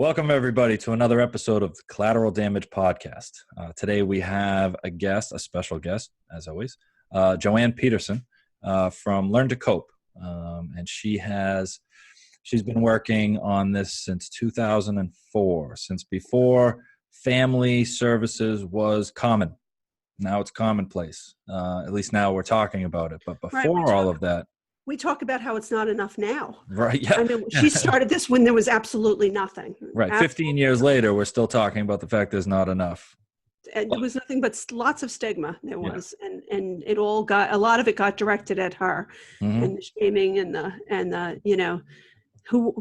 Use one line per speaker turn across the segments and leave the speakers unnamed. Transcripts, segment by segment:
Welcome, everybody, to another episode of the Collateral Damage Podcast. Today we have a special guest, as always, Joanne Peterson from Learn to Cope. And she's been working on this since 2004, since before family services was common. Now it's commonplace. At least now we're talking about it. But before all of that,
we talk about how it's not enough now.
Right. Yeah.
I mean, she started this when there was absolutely nothing.
Right. 15 years later, we're still talking about the fact there's not enough.
And there was nothing but lots of stigma. There was, and it all a lot of it got directed at her, and the shaming and the who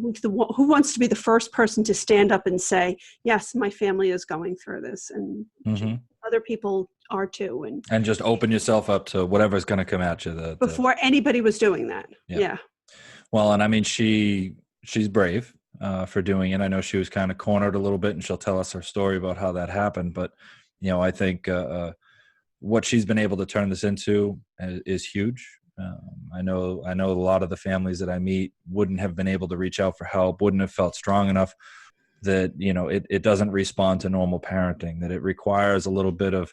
wants to be the first person to stand up and say, yes, my family is going through this, and other people are too, and
just open yourself up to whatever's going to come at you.
Before anybody was doing that. Yeah.
Well, and I mean, she's brave for doing it. I know she was kind of cornered a little bit, and she'll tell us her story about how that happened. But I think what she's been able to turn this into is huge. I know a lot of the families that I meet wouldn't have been able to reach out for help, wouldn't have felt strong enough that, it doesn't respond to normal parenting, that it requires a little bit of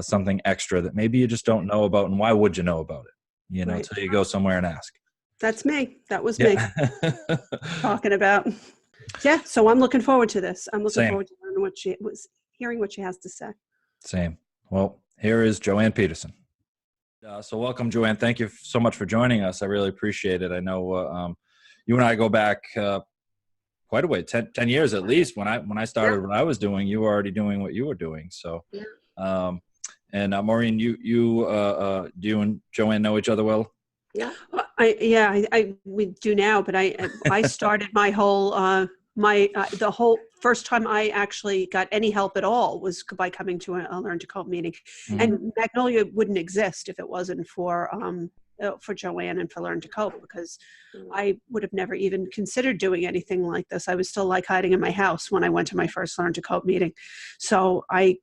something extra that maybe you just don't know about. And why would you know about it,
right.
Until you go somewhere and ask.
That's me. That was me talking about. Yeah. So I'm looking forward to this. I'm looking forward to hearing what she has to say.
Same. Well, here is Joanne Peterson. So welcome, Joanne. Thank you so much for joining us. I really appreciate it. I know you and I go back quite a way, 10 years at least. When I started what I was doing, you were already doing what you were doing. So, and Maureen, you and Joanne know each other well?
Yeah. We do now, but I started my whole the whole first time I actually got any help at all was by coming to a Learn to Cope meeting, and Magnolia wouldn't exist if it wasn't for Joanne and for Learn to Cope, because I would have never even considered doing anything like this. I was still like hiding in my house when I went to my first Learn to Cope meeting. So I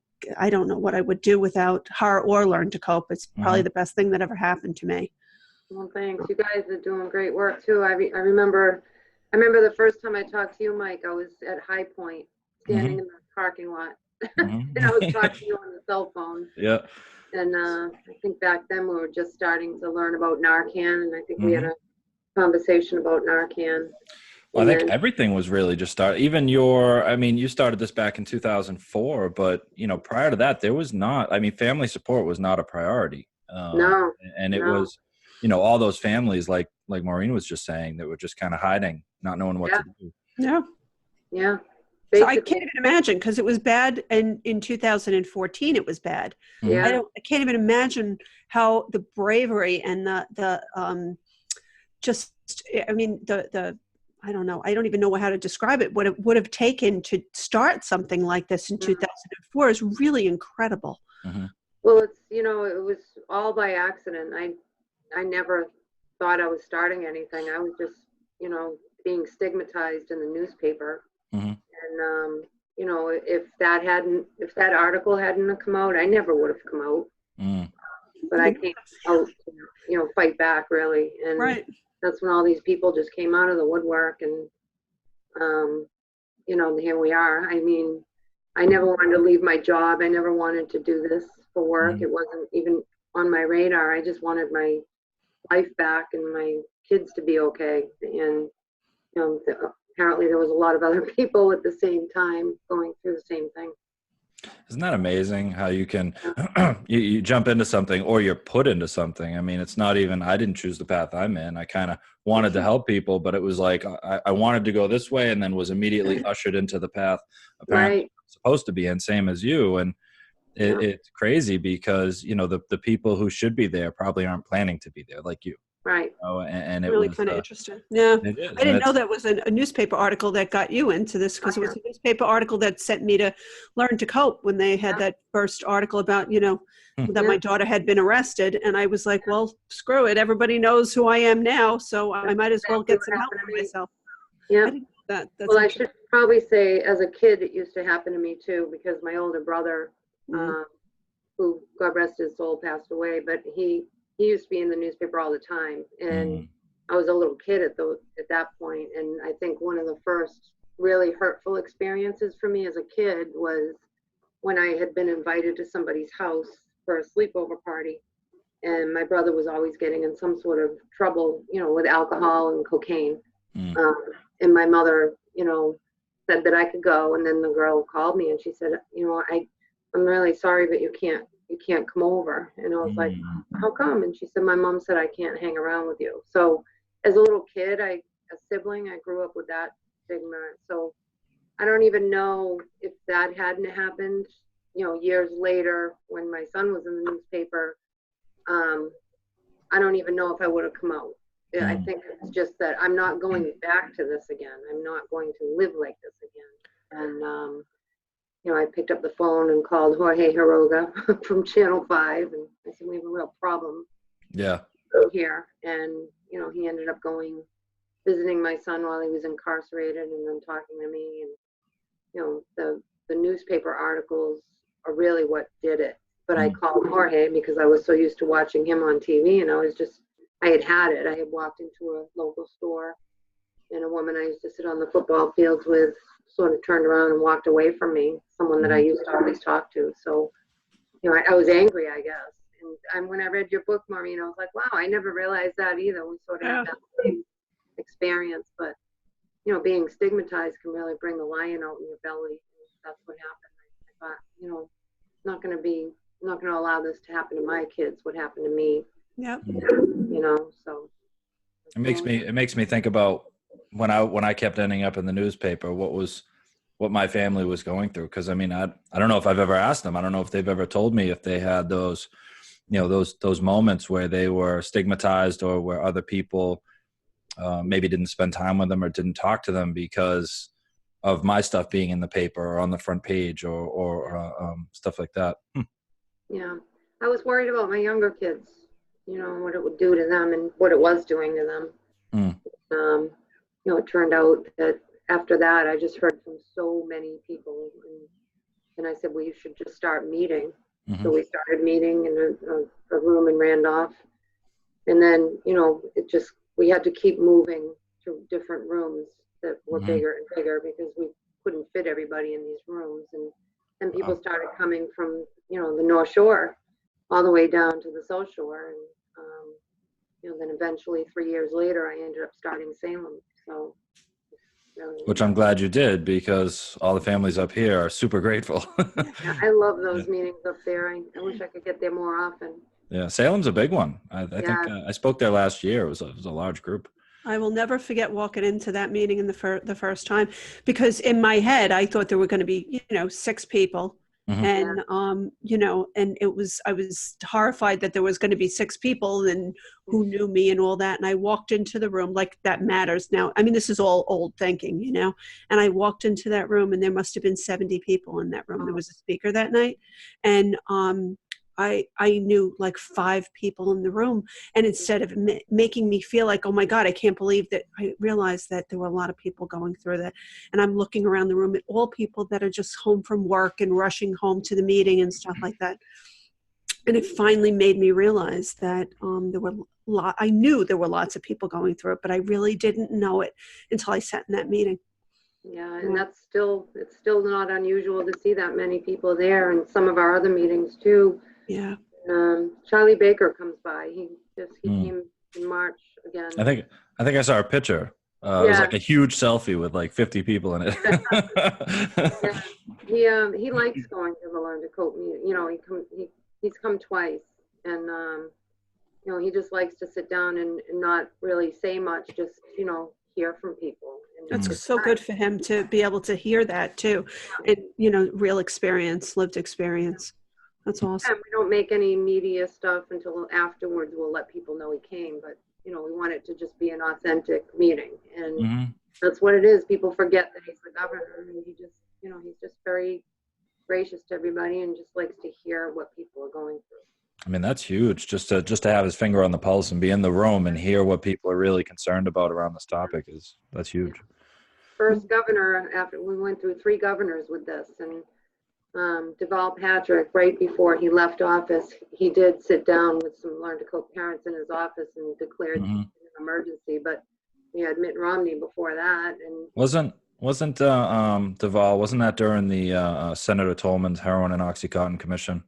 don't know what I would do without her or Learn to Cope. It's probably the best thing that ever happened to me.
Well, thanks. You guys are doing great work too. I remember the first time I talked to you, Mike, I was at High Point, standing in the parking lot, and I was talking to you on the cell phone.
Yeah.
And I think back then we were just starting to learn about Narcan, and I think we had a conversation about Narcan.
Well, I think everything was really just started. Even you started this back in 2004, but prior to that, there was not. I mean, family support was not a priority.
No.
And it was, all those families, like Maureen was just saying, that were just kind of hiding, not knowing what to do.
Yeah.
Yeah.
So I can't even imagine, because it was bad, and in 2014 it was bad.
Yeah.
I can't even imagine how the bravery and the I don't know. I don't even know how to describe it. What it would have taken to start something like this in 2004 is really incredible.
Well, it's it was all by accident. I never thought I was starting anything. I was just being stigmatized in the newspaper. And if that article hadn't come out, I never would have come out. But I came out to fight back, really. And that's when all these people just came out of the woodwork, and here we are. I mean, I never wanted to leave my job. I never wanted to do this for work. It wasn't even on my radar. I just wanted my life back and my kids to be okay. And apparently there was a lot of other people at the same time going through the same thing.
Isn't that amazing how you can you jump into something, or you're put into something? I mean, it's not even, I didn't choose the path I'm in. I kind of wanted to help people, but it was like I wanted to go this way, and then was immediately ushered into the path apparently I'm supposed to be in, same as you. And it's crazy because the people who should be there probably aren't planning to be there, like you.
Right.
And it
really
was
kind of interesting. Yeah.
I
didn't know that was a newspaper article that got you into this, because it was a newspaper article that sent me to Learn to Cope when they had that first article about, that my daughter had been arrested. And I was like, well, screw it. Everybody knows who I am now, so I might as well get some help for myself.
Yeah.
That's
well, I should probably say, as a kid, it used to happen to me too, because my older brother, who, God rest his soul, passed away, but he used to be in the newspaper all the time, and I was a little kid at that point, and I think one of the first really hurtful experiences for me as a kid was when I had been invited to somebody's house for a sleepover party, and my brother was always getting in some sort of trouble, with alcohol and cocaine.
Mm.
And my mother, said that I could go, and then the girl called me and she said, I'm really sorry, but you can't come over. And I was like, how come? And she said, my mom said I can't hang around with you. So as a little kid, a sibling, I grew up with that stigma. So I don't even know if that hadn't happened, years later when my son was in the newspaper. I don't even know if I would have come out. I think it's just that I'm not going back to this again. I'm not going to live like this again. And, I picked up the phone and called Jorge Hiroga from Channel 5, and I said, we have a real problem here. And, he ended up visiting my son while he was incarcerated and then talking to me. And, the newspaper articles are really what did it. But I called Jorge because I was so used to watching him on TV, and I had it. I had walked into a local store, and a woman I used to sit on the football fields with sort of turned around and walked away from me, someone that I used to always talk to. So, I was angry, I guess. And when I read your book, Maureen, I was like, wow, I never realized that either. We sort of had that same experience. But, being stigmatized can really bring the lion out in your belly. And that's what happened. I thought, not going to allow this to happen to my kids, what happened to me.
Yep.
So
it makes me think about when I kept ending up in the newspaper, what my family was going through. Cause I mean, I don't know if I've ever asked them. I don't know if they've ever told me if they had those, those moments where they were stigmatized or where other people maybe didn't spend time with them or didn't talk to them because of my stuff being in the paper or on the front page or stuff like that.
Yeah. I was worried about my younger kids, what it would do to them and what it was doing to them. It turned out that after that, I just heard from so many people, and I said, well, you should just start meeting. So we started meeting in a room in Randolph, and then, we had to keep moving to different rooms that were bigger and bigger because we couldn't fit everybody in these rooms, and people started coming from, the North Shore all the way down to the South Shore, and then eventually 3 years later, I ended up starting Salem. So,
which I'm glad you did because all the families up here are super grateful.
Yeah, I love those meetings up there. I wish I could get there more often.
Yeah, Salem's a big one. I think I spoke there last year. It was a large group.
I will never forget walking into that meeting in the first time, because in my head I thought there were going to be 6 people. And, and I was horrified that there was going to be 6 people and who knew me and all that. And I walked into the room like that matters now. I mean, this is all old thinking, and I walked into that room and there must've been 70 people in that room. There was a speaker that night. And, I knew like 5 people in the room, and instead of making me feel like, oh my God, I can't believe that, I realized that there were a lot of people going through that. And I'm looking around the room at all people that are just home from work and rushing home to the meeting and stuff like that. And it finally made me realize that I knew there were lots of people going through it, but I really didn't know it until I sat in that meeting.
Yeah, and it's still not unusual to see that many people there, and some of our other meetings too.
Yeah.
Charlie Baker comes by. He came in March again.
I think I saw a picture. It was like a huge selfie with like 50 people in it.
Yeah. He likes going to the Learn to Cope meeting. He's come twice, and he just likes to sit down and not really say much, just hear from people. And
that's so good for him to be able to hear that too, and real experience, lived experience. That's awesome.
Yeah, we don't make any media stuff until afterwards. We'll let people know he came, but we want it to just be an authentic meeting, and that's what it is. People forget that he's the governor, and he just, he's just very gracious to everybody and just likes to hear what people are going through.
I mean, that's huge. Just to have his finger on the pulse and be in the room and hear what people are really concerned about around this topic that's huge.
First governor, after we went through 3 governors with this, and Deval Patrick, right before he left office, he did sit down with some Learn to Cope parents in his office and declared an emergency. But we had Mitt Romney before that, and
wasn't Wasn't Duvall, wasn't that during the Senator Tolman's heroin and OxyContin commission?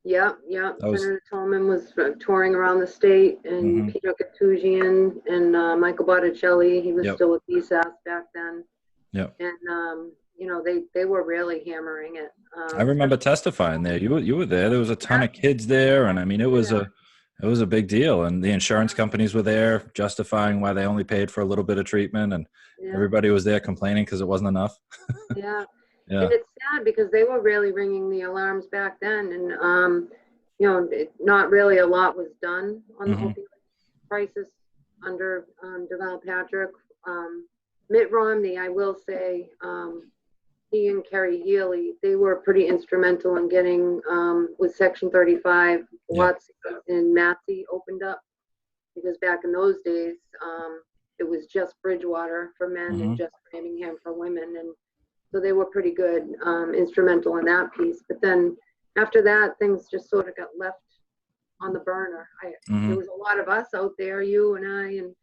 Yeah, yeah.
That was
Senator Tolman was touring around the state, and
mhm.
Peter Gattusian and Michael Botticelli. He was
Yep.
still with PSAS back then,
Yep.
and they were really hammering it.
I remember testifying there. You were there. There was a ton of kids there, and I mean, it was a big deal. And the insurance companies were there, justifying why they only paid for a little bit of treatment, and
Yeah,
everybody was there complaining because it wasn't enough.
yeah.
Yeah.
And it's sad because they were really ringing the alarms back then, and not really a lot was done on the
hmm
opioid crisis under Deval Patrick. Mitt Romney, I will say, he and Kerry Healy, they were pretty instrumental in getting, with Section 35,
Yeah.
lots in Massey opened up, because back in those days, it was just Bridgewater for men and just Framingham for women. And so they were pretty good, instrumental in that piece. But then after that, things just sort of got left on the burner. There was a lot of us out there, you and I, and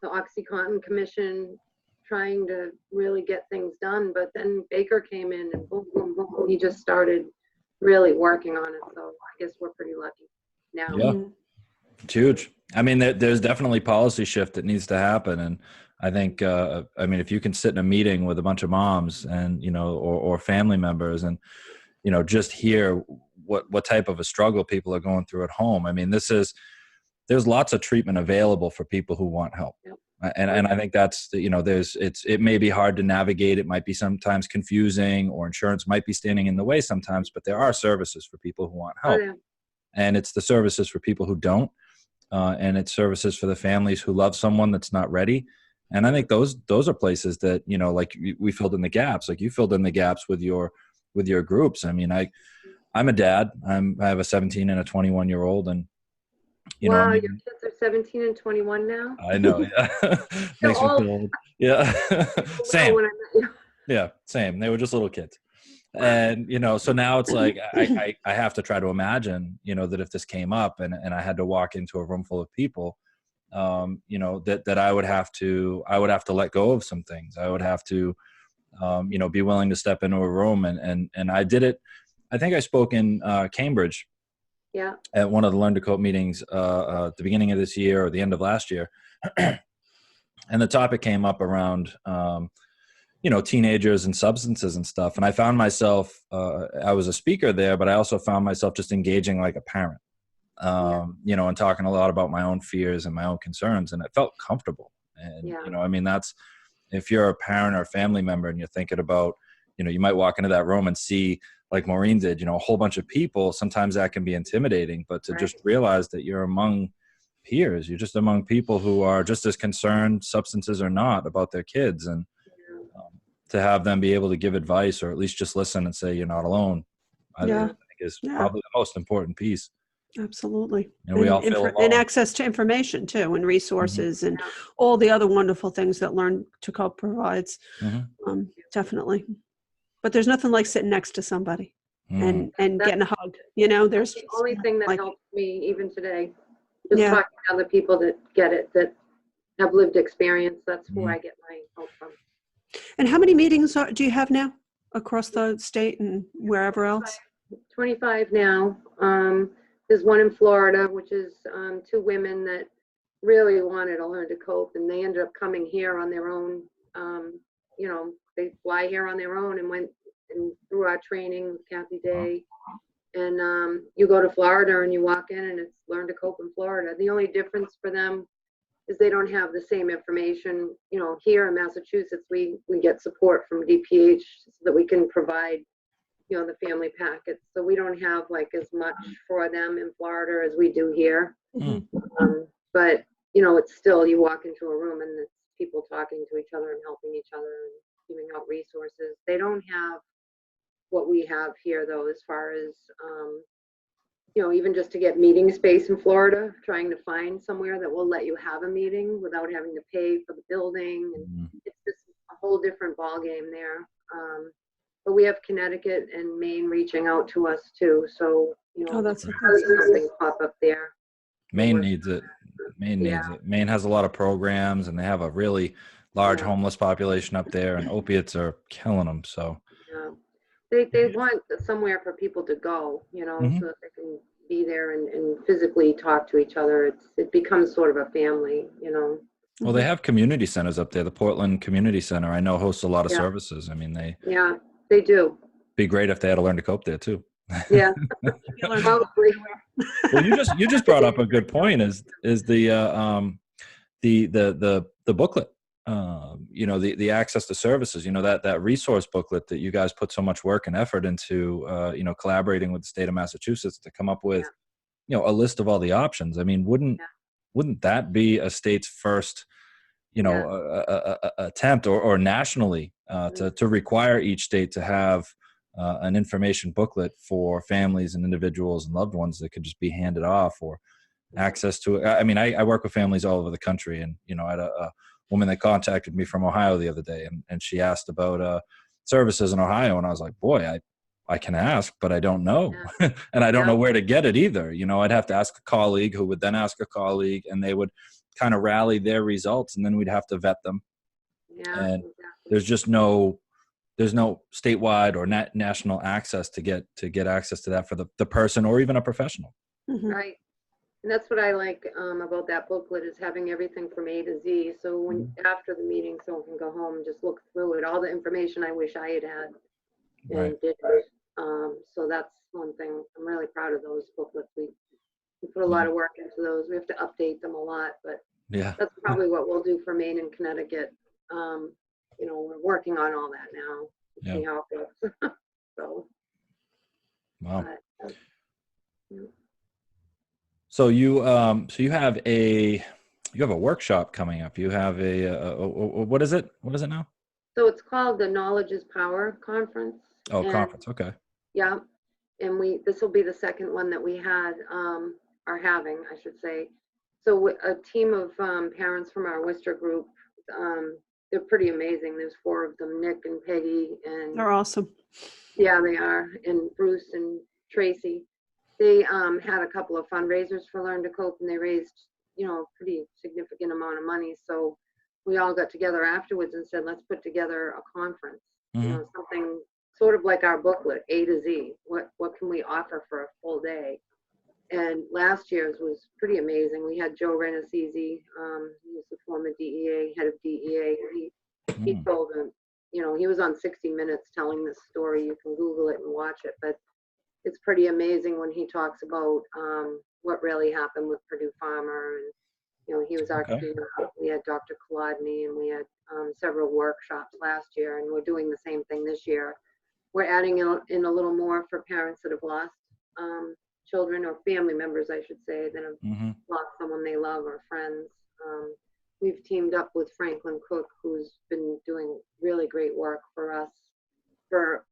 the OxyContin Commission, trying to really get things done. But then Baker came in and boom, boom, boom. He just started really working on it. So I guess we're pretty lucky now.
Yeah. It's huge. I mean, there's definitely policy shift that needs to happen. And I think, if you can sit in a meeting with a bunch of moms and, or family members and, just hear what type of a struggle people are going through at home. I mean, there's lots of treatment available for people who want help.
Yep.
And I think that's, it may be hard to navigate. It might be sometimes confusing, or insurance might be standing in the way sometimes, but there are services for people who want help.
Oh, yeah.
And it's the services for people who don't. And it's services for the families who love someone that's not ready. And I think those are places that, like we filled in the gaps, like you filled in the gaps with your groups. I mean, I'm a dad. I have a 17 and a 21-year-old, and
Wow, your kids are 17 and 21 now?
I know, yeah. Makes me feel old. Yeah. Same.
When I met you.
Yeah, same. They were just little kids. And, so now it's like, I have to try to imagine, that if this came up and I had to walk into a room full of people, that I would have to let go of some things. I would have to, be willing to step into a room and I did it. I think I spoke in Cambridge at one of the Learn to Cope meetings at the beginning of this year or the end of last year. And the topic came up around, teenagers and substances and stuff. And I found myself, I was a speaker there, but I also found myself just engaging like a parent, and talking a lot about my own fears and my own concerns. And it felt comfortable. And, that's, if you're a parent or a family member and you're thinking about, you might walk into that room and see, like Maureen did, a whole bunch of people. Sometimes that can be intimidating, but to just realize that you're among peers, you're just among people who are just as concerned, substances or not, about their kids. And to have them be able to give advice or at least just listen and say, you're not alone, I think is probably the most important piece.
Absolutely.
And we all feel alone.
And access to information too, and resources and all the other wonderful things that Learn to Cope provides. Definitely. But there's nothing like sitting next to somebody and getting a hug. There's
the only thing that helps me even today. Just talking to other people that get it, that have lived experience. That's where I get my help from.
And how many meetings do you have now across the state and wherever else?
25 now. There's one in Florida, which is 2 women that really wanted to learn to cope, and they ended up coming here on their own. They fly here on their own and went and through our training with Kathy Day. And you go to Florida and you walk in and it's Learn to Cope in Florida. The only difference for them is they don't have the same information. Here in Massachusetts, we get support from DPH so that we can provide, the family packets. So we don't have like as much for them in Florida as we do here. But, it's still, you walk into a room and it's people talking to each other and helping each other and giving out resources. They don't have what we have here though, as far as, even just to get meeting space in Florida, trying to find somewhere that will let you have a meeting without having to pay for the building. And it's just a whole different ballgame there. But we have Connecticut and Maine reaching out to us too. So,
that's
something pop up there.
Maine needs it. Maine needs it. Maine has a lot of programs and they have a really large
Yeah.
homeless population up there, and opiates are killing them. So,
Yeah. They want somewhere for people to go,
Mhm.
so that they can be there and physically talk to each other. It becomes sort of a family.
Well, they
Mhm.
have community centers up there. The Portland Community Center, I know, hosts a lot of
Yeah.
services. I mean, they
Yeah, they do.
be great if they had to learn to cope there too.
Yeah,
You learn to cope
probably.
everywhere.
Well, you just brought up a good point. Is the booklet, the access to services, that resource booklet that you guys put so much work and effort into, collaborating with the state of Massachusetts to come up with,
Yeah.
a list of all the options. I mean,
Yeah.
wouldn't that be a state's first,
Yeah.
attempt, or nationally,
Mhm.
to require each state to have an information booklet for families and individuals and loved ones that could just be handed off, or
Yeah.
access to it. I mean, I work with families all over the country, and I had a woman that contacted me from Ohio the other day, and she asked about services in Ohio, and I was like, boy, I can ask, but I don't know,
Yeah.
and I don't
Yeah.
know where to get it either. I'd have to ask a colleague, who would then ask a colleague, and they would kind of rally their results, and then we'd have to vet them.
Yeah,
And
exactly.
there's no statewide or national access to get access to that for the person, or even a professional.
Mhm.
Right. And that's what I like about that booklet, is having everything from A to Z. So when after the meeting, someone can go home and just look through it, all the information I wish I had had
Right.
and didn't. So that's one thing. I'm really proud of those booklets. We put a lot
Yeah.
of work into those. We have to update them a lot, but
Yeah.
that's probably what we'll do for Maine and Connecticut. We're working on all that now to
Yeah.
see how it goes. So,
Wow.
but, yeah.
So you have a workshop coming up. You have what is it? What is it now?
So it's called the Knowledge is Power Conference.
Oh,
And
conference. Okay.
yeah, and this will be the second one that we are having, I should say. So a team of parents from our Worcester group, they're pretty amazing. There's 4 of them, Nick and Peggy, and
They're awesome.
yeah, they are, and Bruce and Tracy. They had a couple of fundraisers for Learn to Cope, and they raised, a pretty significant amount of money. So we all got together afterwards and said, let's put together a conference,
Hmm.
something sort of like our booklet, A to Z. What can we offer for a full day? And last year's was pretty amazing. We had Joe Renacisi, he was the former head of DEA. He told him, he was on 60 Minutes telling this story. You can Google it and watch it, but it's pretty amazing when he talks about what really happened with Purdue Farmer. And, he was our
Okay.
keynote. We had Dr. Kolodny, and we had several workshops last year, and we're doing the same thing this year. We're adding in a little more for parents that have lost children, or family members, I should say, that have
Hmm.
lost someone they love or friends. We've teamed up with Franklin Cook, who's been doing really great work for us, the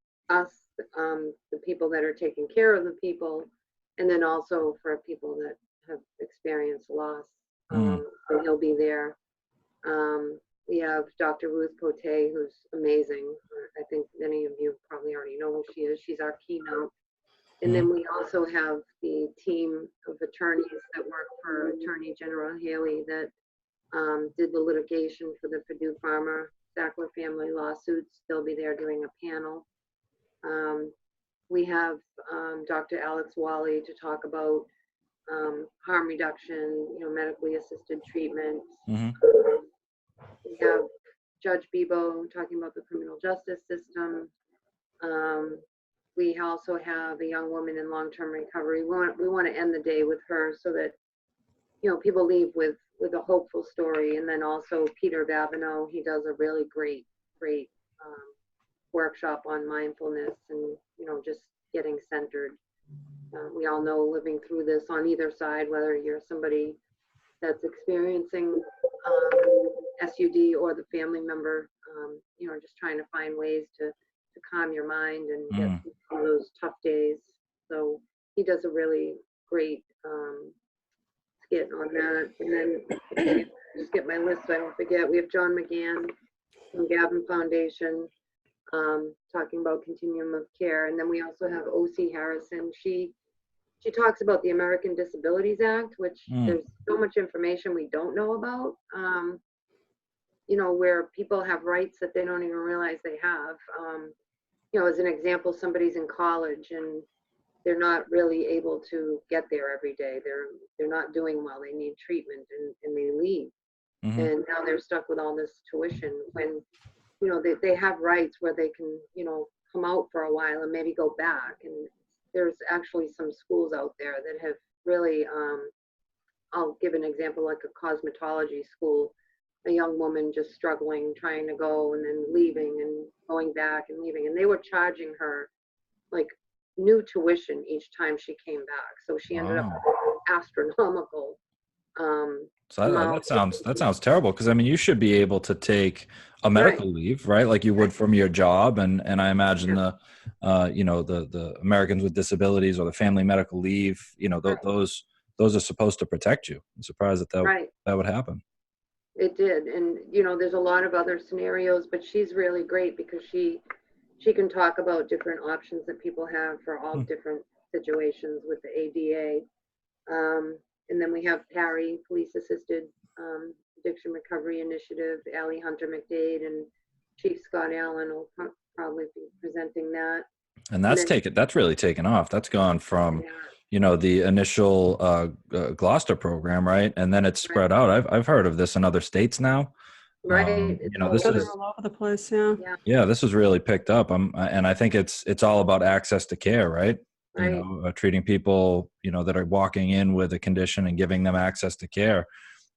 people that are taking care of the people, and then also for people that have experienced loss. So he'll be there. We have Dr. Ruth Pote, who's amazing. I think many of you probably already know who she is. She's our keynote. And then we also have the team of attorneys that work for Attorney General Haley that did the litigation for the Purdue Farmer Sackler family lawsuits. They'll be there doing a panel. We have Dr. Alex Wally to talk about harm reduction, medically assisted treatment.
Hmm.
We have Judge Bebo talking about the criminal justice system. We also have a young woman in long-term recovery. We want to end the day with her so that people leave with a hopeful story. And then also Peter Babineau, he does a really great workshop on mindfulness and just getting centered. We all know living through this on either side, whether you're somebody that's experiencing SUD or the family member, just trying to find ways to calm your mind and get through those tough days. So he does a really great skit on that. And then just get my list so I don't forget. We have John McGann from Gavin Foundation talking about continuum of care. And then we also have O.C. Harrison. She talks about the American Disabilities Act, which there's so much information we don't know about. where people have rights that they don't even realize they have. As an example, somebody's in college and they're not really able to get there every day. They're not doing well. They need treatment, and they leave.
Mm-hmm.
And now they're stuck with all this tuition when, they have rights where they can, come out for a while and maybe go back. And there's actually some schools out there that have really, I'll give an example, like a cosmetology school, a young woman just struggling, trying to go and then leaving and going back and leaving. And they were charging her like new tuition each time she came back. So she ended up with an astronomical
So that sounds terrible, because I mean, you should be able to take a medical leave, right? Like you would from your job, and I imagine the Americans with Disabilities or the Family Medical Leave, those are supposed to protect you. I'm surprised that would happen.
It did, and there's a lot of other scenarios, but she's really great because she can talk about different options that people have for all different situations with the ADA. And then we have PARI, Police Assisted Addiction Recovery Initiative, Allie Hunter McDade, and Chief Scott Allen will probably be presenting that.
And that's really taken off. That's gone from, the initial Gloucester program, right? And then it's spread out. I've heard of this in other states now.
Right.
This is
all over the place. Yeah.
Yeah, this is really picked up. And I think it's all about access to care, right?
Right.
Treating people, that are walking in with a condition and giving them access to care,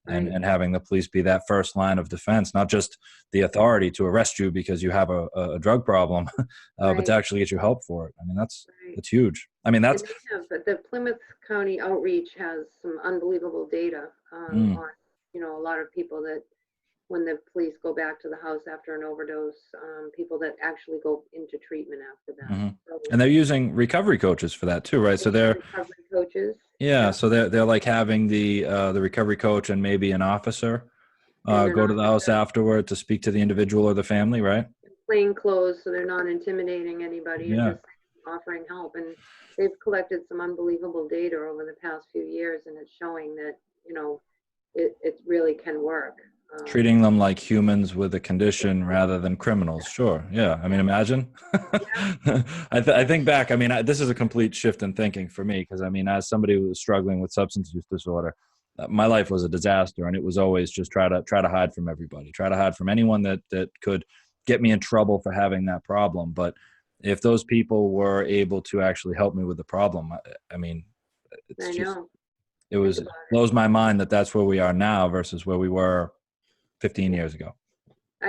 and having the police be that first line of defense, not just the authority to arrest you because you have a drug problem, but to actually get you help for it. I mean, that's huge. I mean, but
the Plymouth County Outreach has some unbelievable data on, a lot of people that when the police go back to the house after an overdose, people that actually go into treatment after that.
Mm-hmm. And they're using recovery coaches for that too, right? So they're
recovery coaches.
Yeah, so they're like having the recovery coach and maybe an officer go to the house afterward to speak to the individual or the family, right?
Plain clothes, so they're not intimidating anybody and just offering help. And they've collected some unbelievable data over the past few years, and it's showing that it really can work.
Treating them like humans with a condition rather than criminals. Sure. Yeah. I mean, imagine. I think back, I mean, this is a complete shift in thinking for me, because I mean, as somebody who was struggling with substance use disorder, my life was a disaster, and it was always just try to hide from everybody, try to hide from anyone that could get me in trouble for having that problem. But if those people were able to actually help me with the problem, I mean, it blows my mind that that's where we are now versus where we were 15 years ago.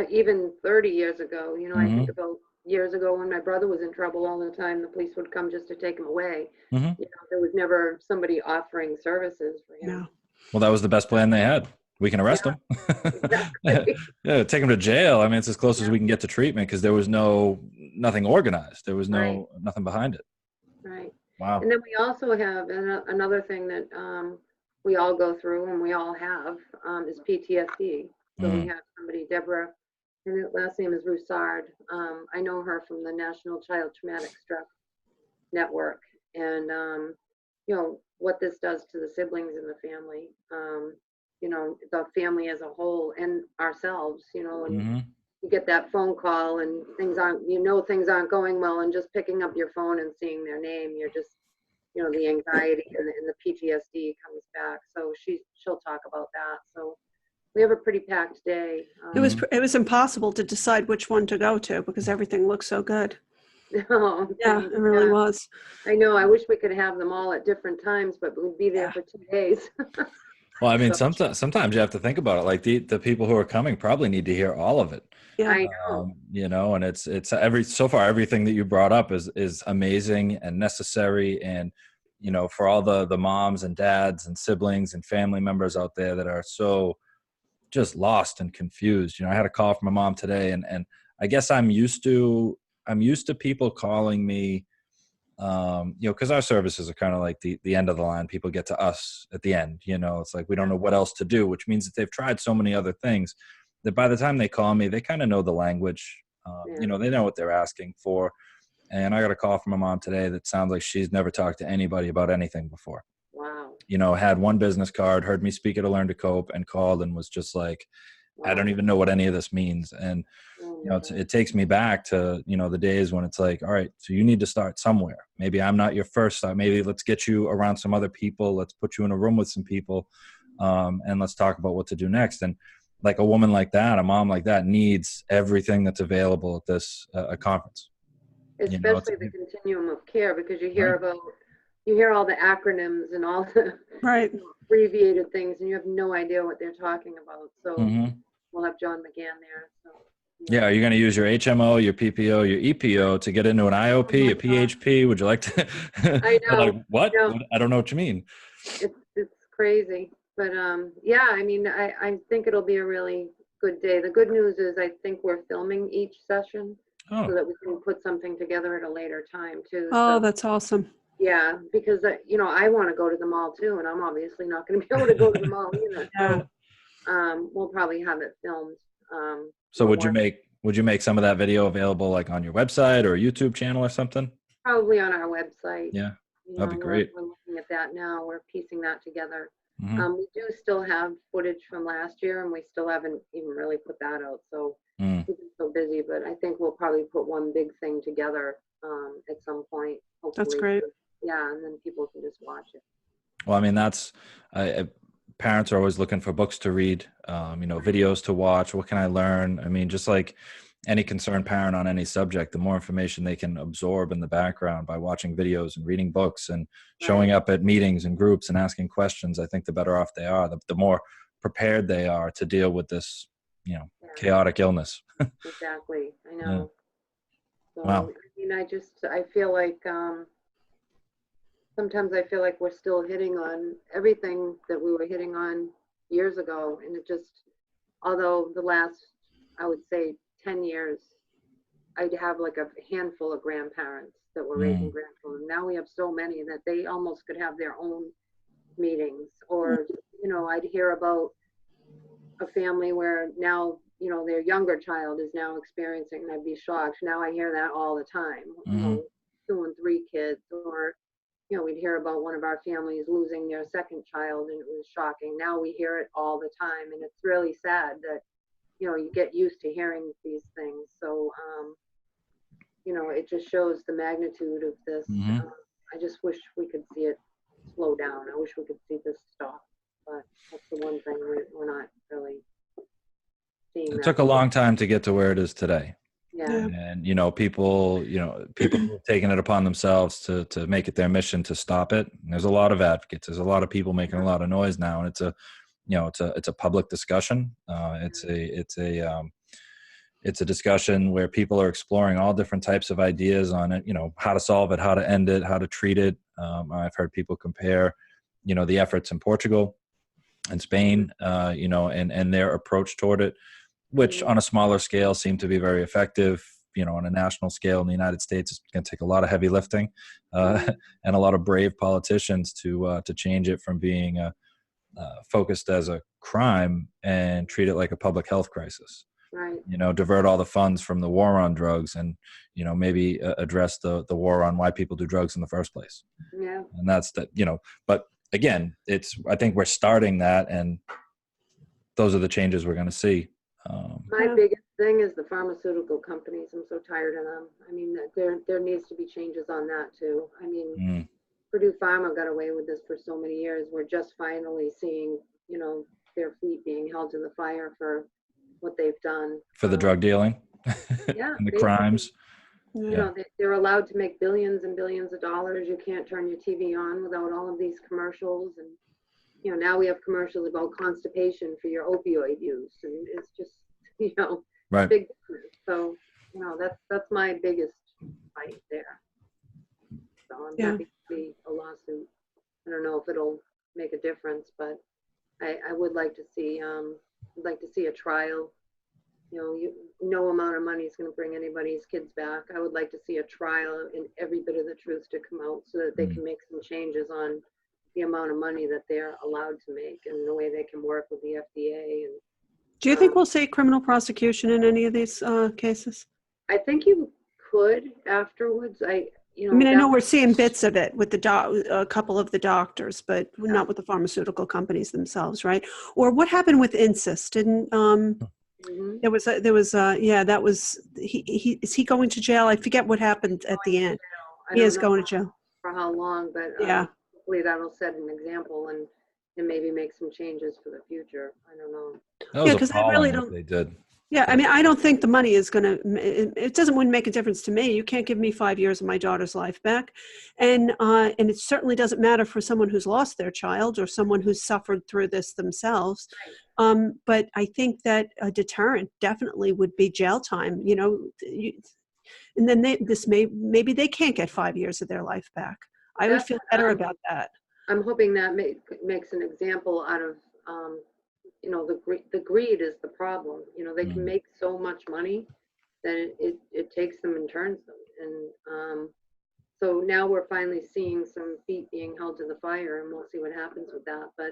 Even 30 years ago, I think about years ago when my brother was in trouble all the time, the police would come just to take him away. There was never somebody offering services for him.
No.
Well, that was the best plan they had. We can arrest him.
Exactly.
Take him to jail. I mean, it's as close as we can get to treatment, because there was nothing organized. There was nothing behind it.
Right.
Wow.
And then we also have another thing that we all go through and we all have is PTSD. So we have somebody, Deborah, her last name is Roussard. I know her from the National Child Traumatic Stress Network. And, what this does to the siblings in the family, the family as a whole and ourselves, and you get that phone call and things aren't going well, and just picking up your phone and seeing their name, you're just, the anxiety and the PTSD comes back. So she'll talk about that. So we have a pretty packed day.
It was impossible to decide which one to go to because everything looked so good.
Oh,
yeah, it really was.
I know. I wish we could have them all at different times, but we'd be there for 2 days.
Well, I mean, sometimes you have to think about it. Like the people who are coming probably need to hear all of it.
Yeah,
I know.
And it's so far everything that you brought up is amazing and necessary. And for all the moms and dads and siblings and family members out there that are so just lost and confused. I had a call from my mom today, and I guess I'm used to people calling me, because our services are kind of like the end of the line. People get to us at the end, it's like we don't know what else to do, which means that they've tried so many other things that by the time they call me, they kind of know the language. They know what they're asking for. And I got a call from my mom today that sounds like she's never talked to anybody about anything before.
Wow.
Had one business card, heard me speak at a Learn to Cope, and called and was just like, I don't even know what any of this means. And, it takes me back to, the days when it's like, all right, so you need to start somewhere. Maybe I'm not your first stop. Maybe let's get you around some other people. Let's put you in a room with some people. And let's talk about what to do next. And like a woman like that, a mom like that needs everything that's available at this conference.
Especially the continuum of care, because you hear all the acronyms and all the abbreviated things, and you have no idea what they're talking about. So we'll have John McGann there. So,
yeah, are you going to use your HMO, your PPO, your EPO to get into an IOP, a PHP? Would you like to?
I know.
Like, what? I don't know what you mean.
It's crazy, but I think it'll be a really good day. The good news is I think we're filming each session so that we can put something together at a later time too.
Oh, that's awesome.
Yeah, because I want to go to the mall too, and I'm obviously not going to be able to go to the mall either.
Yeah.
So we'll probably have it filmed.
So would you make some of that video available like on your website or a YouTube channel or something?
Probably on our website.
Yeah, that'd be great.
We're looking at that now. We're piecing that together.
Mm-hmm.
We do still have footage from last year, and we still haven't even really put that out. So we've been so busy, but I think we'll probably put one big thing together at some point. Hopefully.
That's great.
Yeah, and then people can just watch it.
Well, I mean, that's parents are always looking for books to read, videos to watch. What can I learn? I mean, just like any concerned parent on any subject, the more information they can absorb in the background by watching videos and reading books and showing up at meetings and groups and asking questions, I think the better off they are, the more prepared they are to deal with this, chaotic illness.
Exactly. I know.
Yeah.
So,
Wow.
I mean, I feel like, sometimes I feel like we're still hitting on everything that we were hitting on years ago. And it just, although the last, I would say 10 years, I'd have like a handful of grandparents that were raising grandchildren. Now we have so many that they almost could have their own meetings. Or, I'd hear about a family where now, their younger child is now experiencing, and I'd be shocked. Now I hear that all the time, 2 and 3 kids, or we'd hear about one of our families losing their second child, and it was shocking. Now we hear it all the time, and it's really sad that, you get used to hearing these things. So, it just shows the magnitude of this. I just wish we could see it slow down. I wish we could see this stop, but that's the one thing we're not really seeing.
It took a long time to get to where it is today.
Yeah.
And, people have taken it upon themselves to make it their mission to stop it. And there's a lot of advocates. There's a lot of people making a lot of noise now, and it's a public discussion. It's a discussion where people are exploring all different types of ideas on it, how to solve it, how to end it, how to treat it. I've heard people compare, the efforts in Portugal and Spain, and their approach toward it, which on a smaller scale seem to be very effective. On a national scale in the United States, it's going to take a lot of heavy lifting and a lot of brave politicians to change it from being focused as a crime and treat it like a public health crisis.
Right.
Divert all the funds from the war on drugs and, maybe address the war on why people do drugs in the first place.
Yeah.
And that's but again, I think we're starting that, and those are the changes we're going to see.
My biggest thing is the pharmaceutical companies. I'm so tired of them. I mean, there needs to be changes on that too. I mean, Purdue Pharma got away with this for so many years. We're just finally seeing, their feet being held to the fire for what they've done.
For the drug dealing
Yeah.
and the crimes.
They're allowed to make billions and billions of dollars. You can't turn your TV on without all of these commercials. And, now we have commercials about constipation for your opioid use. And it's just,
right.
Big business. So, that's my biggest fight there. So I'm happy to see a lawsuit. I don't know if it'll make a difference, but I would like to see, a trial. No amount of money is going to bring anybody's kids back. I would like to see a trial and every bit of the truth to come out so that they can make some changes on the amount of money that they're allowed to make and the way they can work with the FDA. And
do you think we'll see criminal prosecution in any of these cases?
I think you could afterwards. you
I
know,
mean, I
that
know we're seeing bits of it with a couple of the doctors, but not with the pharmaceutical companies themselves, right? Or what happened with Insys? Didn't
mhm.
yeah, that was is he going to jail? I forget what happened at the end.
I
He
don't
is
know
going to jail.
for how long, but
Yeah.
hopefully that'll set an example and maybe make some changes for the future. I don't know.
That
Yeah,
was
because I really
appalling what
don't.
they did.
Yeah, I mean, I don't think the money is going to, it doesn't wouldn't make a difference to me. You can't give me 5 years of my daughter's life back. And it certainly doesn't matter for someone who's lost their child or someone who's suffered through this themselves. But I think that a deterrent definitely would be jail time, and then maybe they can't get 5 years of their life back. I would
That's
feel better about that.
I'm hoping that makes an example out of the greed is the problem. They can make so much money that it takes them and turns them. And so now we're finally seeing some feet being held to the fire, and we'll see what happens with that. But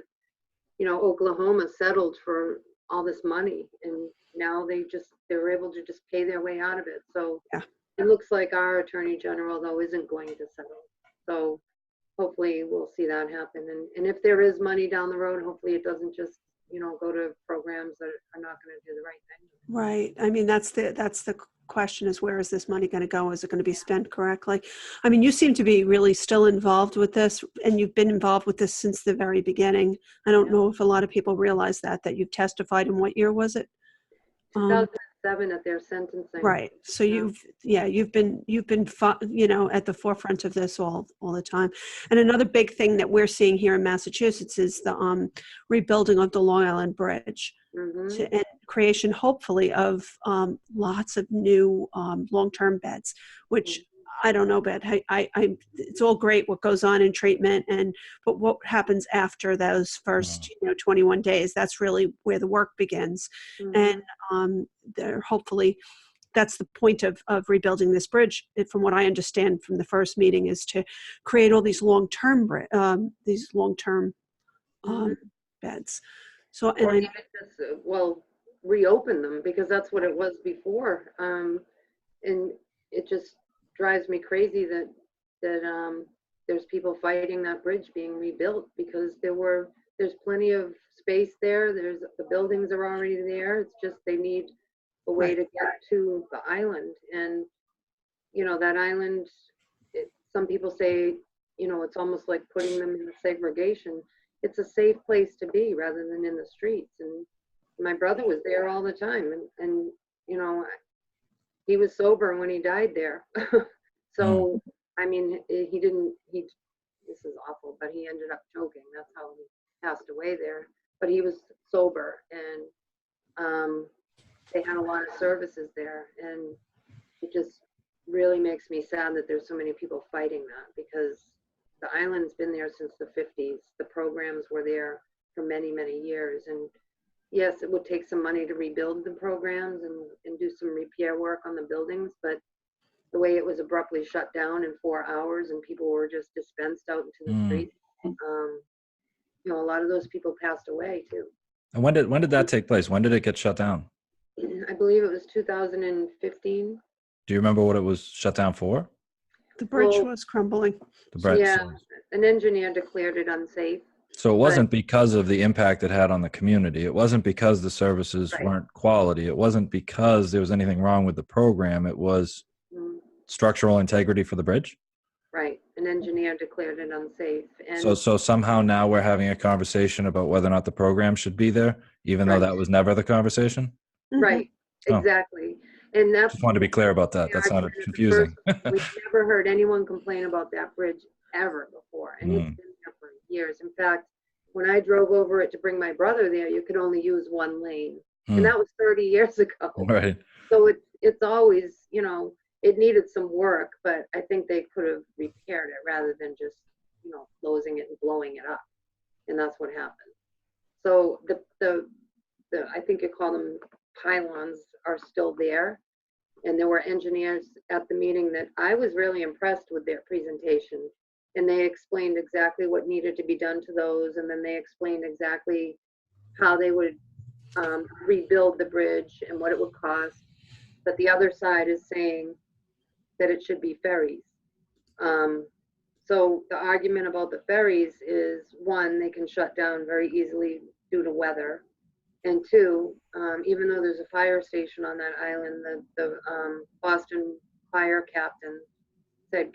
Oklahoma settled for all this money, and now they're able to just pay their way out of it. So
Yeah.
it looks like our attorney general though isn't going to settle. So hopefully we'll see that happen. And if there is money down the road, hopefully it doesn't just go to programs that are not going to do the right thing.
Right. I mean, that's the question is, where is this money going to go? Is it going to be spent correctly? I mean, you seem to be really still involved with this, and you've been involved with this since the very beginning. I don't know if a lot of people realize that you've testified. In what year was it?
2007 at their sentencing.
Right. So you've been at the forefront of this all the time. And another big thing that we're seeing here in Massachusetts is the rebuilding of the Long Island Bridge and creation, hopefully, of lots of new long-term beds, which I don't know, but it's all great what goes on in treatment, but what happens after those first 21 days, that's really where the work begins. And hopefully that's the point of rebuilding this bridge, from what I understand from the first meeting, is to create all these long-term beds. So,
or even just, reopen them, because that's what it was before. And it just drives me crazy that there's people fighting that bridge being rebuilt, because there's plenty of space there. The buildings are already there. It's just they need a way to get to the island. And that island, some people say it's almost like putting them in segregation. It's a safe place to be rather than in the streets. And my brother was there all the time, and he was sober when he died there. So I mean, this is awful, but he ended up choking. That's how he passed away there. But he was sober, and they had a lot of services there, and it just really makes me sad that there's so many people fighting that, because the island's been there since the 50s. The programs were there for many, many years. And yes, it would take some money to rebuild the programs and do some repair work on the buildings, but the way it was abruptly shut down in 4 hours and people were just dispensed out into the streets, a lot of those people passed away too.
And when did that take place? When did it get shut down?
I believe it was 2015.
Do you remember what it was shut down for?
The bridge was crumbling.
The bridge.
Yeah, an engineer declared it unsafe.
So it wasn't because of the impact it had on the community. It wasn't because the services weren't quality. It wasn't because there was anything wrong with the program. It was structural integrity for the bridge.
Right. An engineer declared it unsafe. And
so somehow now we're having a conversation about whether or not the program should be there, even though that was never the conversation.
Right. Exactly. And that's
just wanted to be clear about that. That sounded confusing.
We've never heard anyone complain about that bridge ever before. And it's been there for years. In fact, when I drove over it to bring my brother there, you could only use one lane. And that was 30 years ago.
Right.
So it's always, it needed some work, but I think they could have repaired it rather than just, closing it and blowing it up. And that's what happened. So the I think you call them pylons are still there. And there were engineers at the meeting that I was really impressed with their presentation. And they explained exactly what needed to be done to those. And then they explained exactly how they would rebuild the bridge and what it would cost. But the other side is saying that it should be ferries. So the argument about the ferries is, one, they can shut down very easily due to weather. And two, even though there's a fire station on that island, the Boston fire captain said,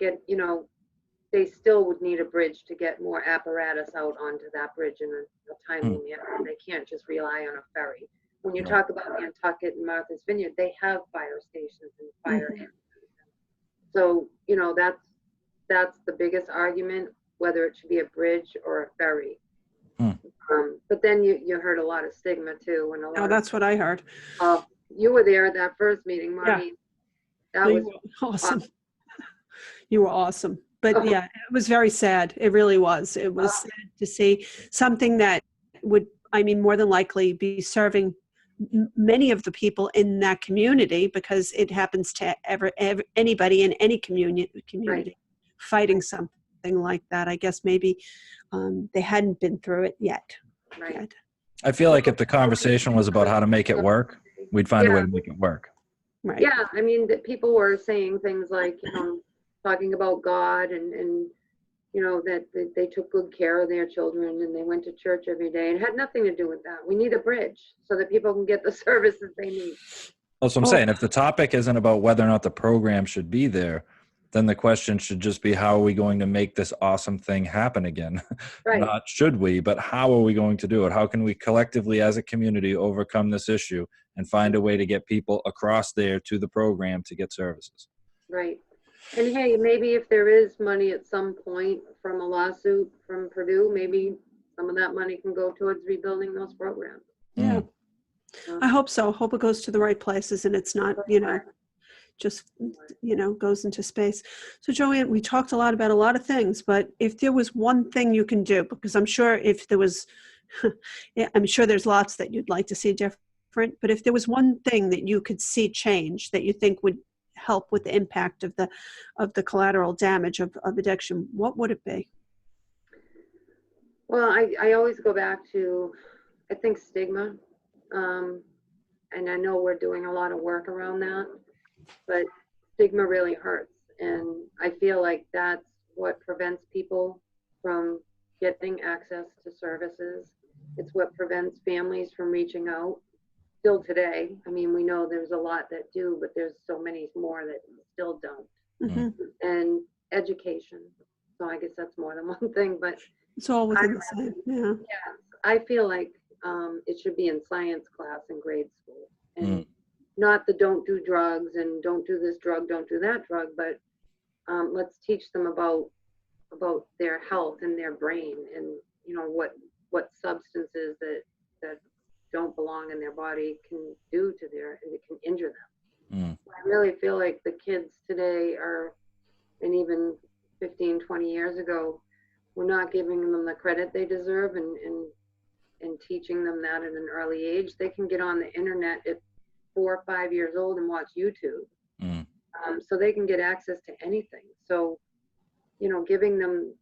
they still would need a bridge to get more apparatus out onto that bridge in a timely manner. They can't just rely on a ferry. When you talk about Nantucket and Martha's Vineyard, they have fire stations and fire ambulances. So, that's the biggest argument, whether it should be a bridge or a ferry. But then you heard a lot of stigma too. And
that's what I heard.
You were there at that first meeting, Maureen.
Yeah. That was awesome. You were awesome. But yeah, it was very sad. It really was. It was sad to see something that would, more than likely be serving many of the people in that community, because it happens to anybody in any community fighting something like that. I guess maybe they hadn't been through it yet.
Right.
I feel like if the conversation was about how to make it work, we'd find a way to make it work.
Right.
Yeah, that people were saying things like, talking about God and that they took good care of their children and they went to church every day. It had nothing to do with that. We need a bridge so that people can get the services they need.
That's what I'm saying. If the topic isn't about whether or not the program should be there, then the question should just be, how are we going to make this awesome thing happen again?
Right.
Not should we, but how are we going to do it? How can we collectively as a community overcome this issue and find a way to get people across there to the program to get services?
Right. And hey, maybe if there is money at some point from a lawsuit from Purdue, maybe some of that money can go towards rebuilding those programs.
Yeah. I hope so. Hope it goes to the right places and it's not, just, goes into space. So Joanne, we talked a lot about a lot of things, but if there was one thing you can do, because I'm sure if there was, I'm sure there's lots that you'd like to see different, but if there was one thing that you could see change that you think would help with the impact of the collateral damage of addiction, what would it be?
Well, I always go back to, I think, stigma. And I know we're doing a lot of work around that, but stigma really hurts. And I feel like that's what prevents people from getting access to services. It's what prevents families from reaching out. Still today, we know there's a lot that do, but there's so many more that still don't.
Mm-hmm.
And education. So I guess that's more than one thing, but
it's all within the same. Yeah.
I feel like it should be in science class in grade school, and not the don't do drugs and don't do this drug, don't do that drug, but let's teach them about their health and their brain, and what substances that don't belong in their body can do to it can injure them. I really feel like the kids today are, and even 15, 20 years ago, we're not giving them the credit they deserve and teaching them that at an early age. They can get on the internet at 4 or 5 years old and watch YouTube. So they can get access to anything. So, giving them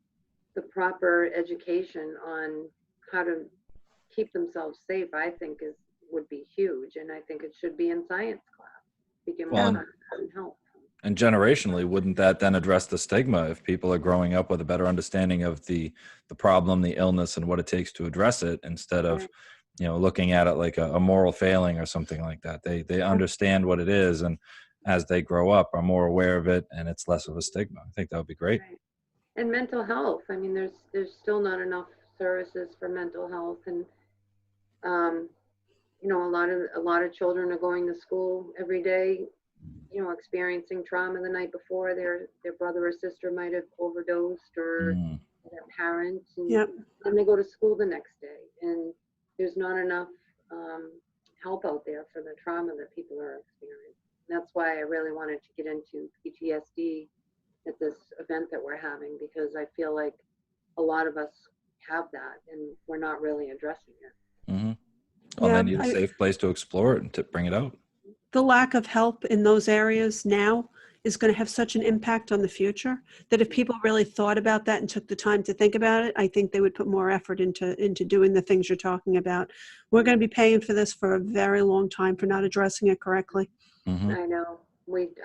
the proper education on how to keep themselves safe, I think would be huge. And I think it should be in science class. Begin with health.
And generationally, wouldn't that then address the stigma if people are growing up with a better understanding of the problem, the illness, and what it takes to address it, instead of, looking at it like a moral failing or something like that? They understand what it is, and as they grow up are more aware of it, and it's less of a stigma. I think that would be great.
Right. And mental health. There's still not enough services for mental health, and a lot of children are going to school every day, experiencing trauma the night before. Their brother or sister might have overdosed, or their parents, and they go to school the next day, and there's not enough help out there for the trauma that people are experiencing. That's why I really wanted to get into PTSD at this event that we're having, because I feel like a lot of us have that and we're not really addressing it.
Well, they need a safe place to explore it and to bring it out.
The lack of help in those areas now is going to have such an impact on the future that if people really thought about that and took the time to think about it, I think they would put more effort into doing the things you're talking about. We're going to be paying for this for a very long time for not addressing it correctly.
I know.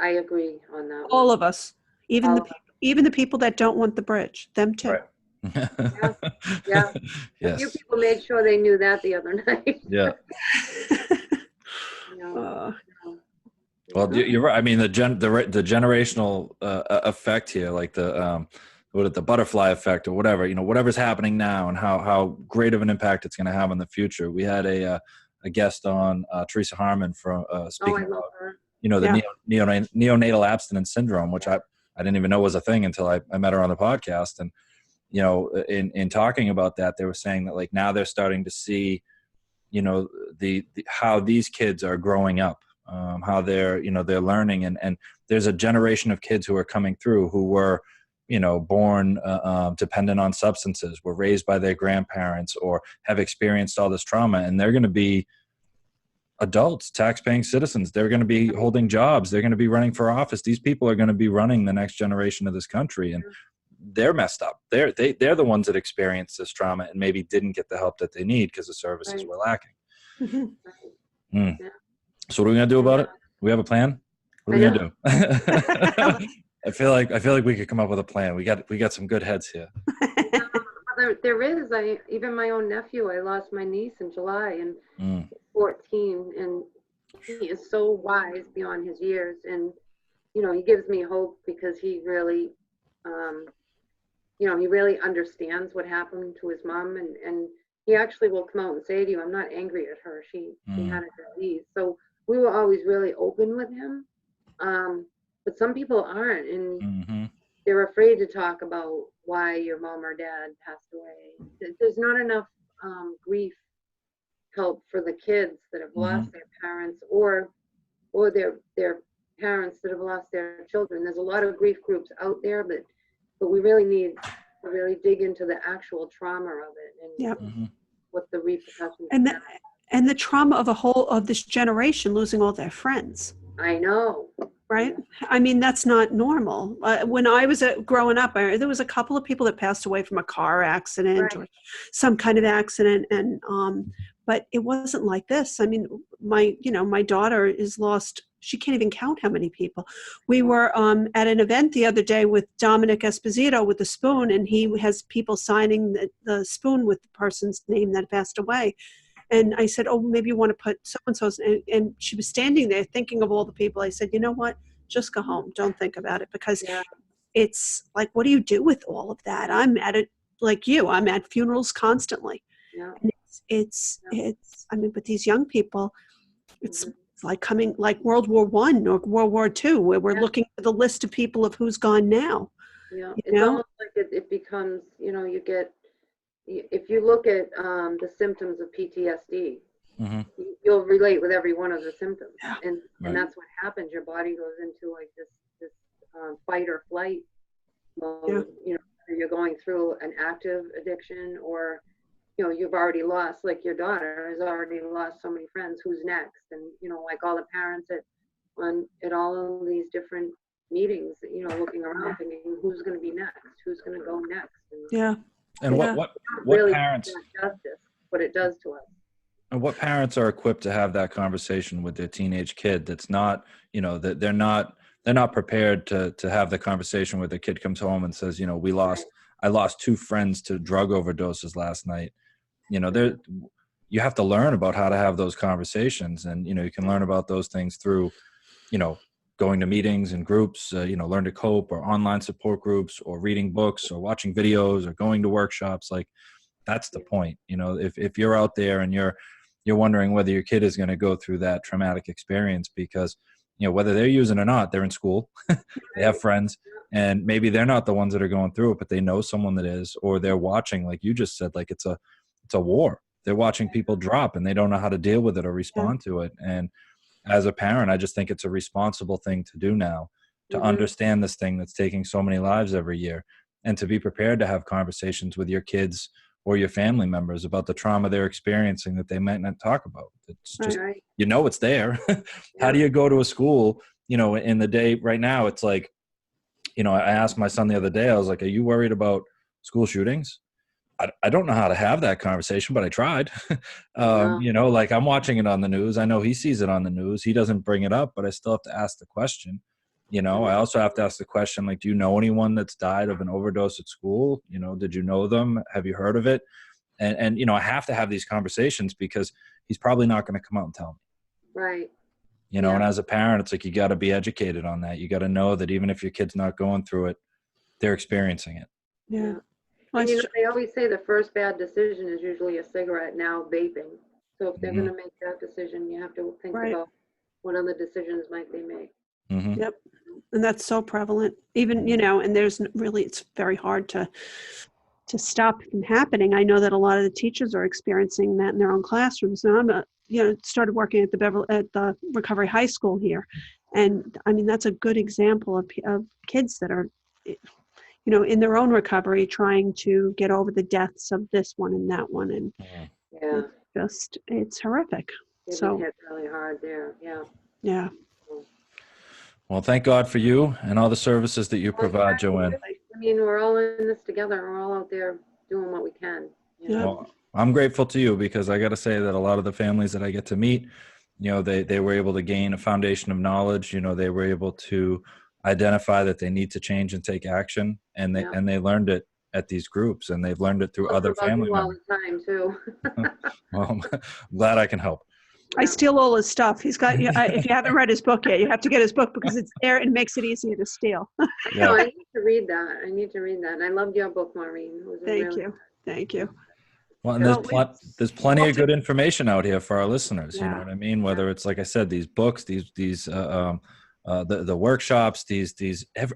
I agree on that.
All of us, even even the people that don't want the bridge, them too.
Right.
Yeah. Yeah. A few
Yes.
people made sure they knew that the other night.
Yeah.
You know,
Uh,
Well, you're right. I mean, the generational effect here, like the butterfly effect or whatever, whatever's happening now and how great of an impact it's going to have in the future. We had a guest on, Teresa Harmon, from
oh,
speaking
I love
about,
her.
the
Yeah.
neonatal abstinence syndrome, which I didn't even know was a thing until I met her on the podcast. And, in talking about that, they were saying that, like, now they're starting to see, the how these kids are growing up, how they're learning, and there's a generation of kids who are coming through who were, born dependent on substances, were raised by their grandparents, or have experienced all this trauma, and they're going to be adults, tax-paying citizens. They're going to be holding jobs. They're going to be running for office. These people are going to be running the next generation of this country, and they're messed up. They're the ones that experienced this trauma and maybe didn't get the help that they need because the services were lacking. Mm. So what are we gonna do about it? We have a plan. What are we gonna do? I feel like we could come up with a plan. We got some good heads here.
There is. Even my own nephew. I lost my niece in July, and 14, and he is so wise beyond his years, and he gives me hope because he really, he really understands what happened to his mom, and he actually will come out and say to you, "I'm not angry at her. She had a disease." So we were always really open with him, but some people aren't, and they're afraid to talk about why your mom or dad passed away. There's not enough grief help for the kids that have lost their parents, or their parents that have lost their children. There's a lot of grief groups out there, but we really need to really dig into the actual trauma of it, and what the repercussions are.
And the trauma of this generation losing all their friends.
I know.
Right? I mean, that's not normal. When I was growing up, there was a couple of people that passed away from a car accident or some kind of accident, and but it wasn't like this. I mean, my daughter is lost. She can't even count how many people. We were at an event the other day with Dominic Esposito with the spoon, and he has people signing the spoon with the person's name that passed away. And I said, "Oh, maybe you want to put so-and-so's," and she was standing there thinking of all the people. I said, "You know what? Just go home. Don't think about it," because it's like, what do you do with all of that? I'm at it like you. I'm at funerals constantly.
Yeah.
And it's I mean, but these young people, it's like coming like World War I or World War II, where we're looking at the list of people of who's gone now.
Yeah, it's almost like it becomes, you get, if you look at the symptoms of PTSD, you'll relate with every one of the symptoms, and that's what happens. Your body goes into like this fight or flight mode. You're going through an active addiction, or you've already lost, like your daughter has already lost so many friends. Who's next? And like all the parents at all of these different meetings, looking around thinking, who's going to be next? Who's going to go next?
And what
really
parents
justice what it does to us.
And what parents are equipped to have that conversation with their teenage kid that's not, that they're not prepared to have the conversation where the kid comes home and says, I lost 2 friends to drug overdoses last night. You have to learn about how to have those conversations, and you can learn about those things through, going to meetings and groups, learn to cope, or online support groups, or reading books, or watching videos, or going to workshops. Like, that's the point. If you're out there and you're wondering whether your kid is going to go through that traumatic experience, because whether they're using or not, they're in school, they have friends, and maybe they're not the ones that are going through it, but they know someone that is, or they're watching, like you just said, like it's a war. They're watching people drop, and they don't know how to deal with it or respond to it. And as a parent, I just think it's a responsible thing to do now, to understand this thing that's taking so many lives every year, and to be prepared to have conversations with your kids or your family members about the trauma they're experiencing that they might not talk about. It's just, it's there. How do you go to a school, in the day right now? It's like, I asked my son the other day, I was like, are you worried about school shootings? I don't know how to have that conversation, but I tried. Like, I'm watching it on the news. I know he sees it on the news. He doesn't bring it up, but I still have to ask the question. You know, I also have to ask the question, like, do you know anyone that's died of an overdose at school? You know, did you know them? Have you heard of it? And you know, I have to have these conversations because he's probably not going to come out and tell me.
Right.
You know,
Yeah.
and as a parent, it's like you got to be educated on that. You got to know that even if your kid's not going through it, they're experiencing it.
Yeah.
And you know, they always say the first bad decision is usually a cigarette, now vaping. So if they're going to make that decision, you have to think about what other decisions might they make.
Yep. And that's so prevalent. Even, you know, and there's really, it's very hard to stop from happening. I know that a lot of the teachers are experiencing that in their own classrooms. And I'm started working at the Recovery High School here. And I mean, that's a good example of kids that are, you know, in their own recovery, trying to get over the deaths of this one and that one. And it's horrific.
They've been hit really hard there. Yeah.
Yeah.
Well, thank God for you and all the services that you provide, Joanne.
I mean, we're all in this together. We're all out there doing what we can.
Yeah.
Well, I'm grateful to you because I got to say that a lot of the families that I get to meet, you know, they were able to gain a foundation of knowledge. You know, they were able to identify that they need to change and take action, and they learned it at these groups, and they've learned it through other family members.
All the time too.
Well, I'm glad I can help.
I steal all his stuff. He's got, if you haven't read his book yet, you have to get his book because it's there and it makes it easier to steal.
No, I need to read that. And I loved your book, Maureen.
Thank you.
Well, and there's plenty of good information out here for our listeners. You know what I mean? Whether it's, like I said, these books, the workshops,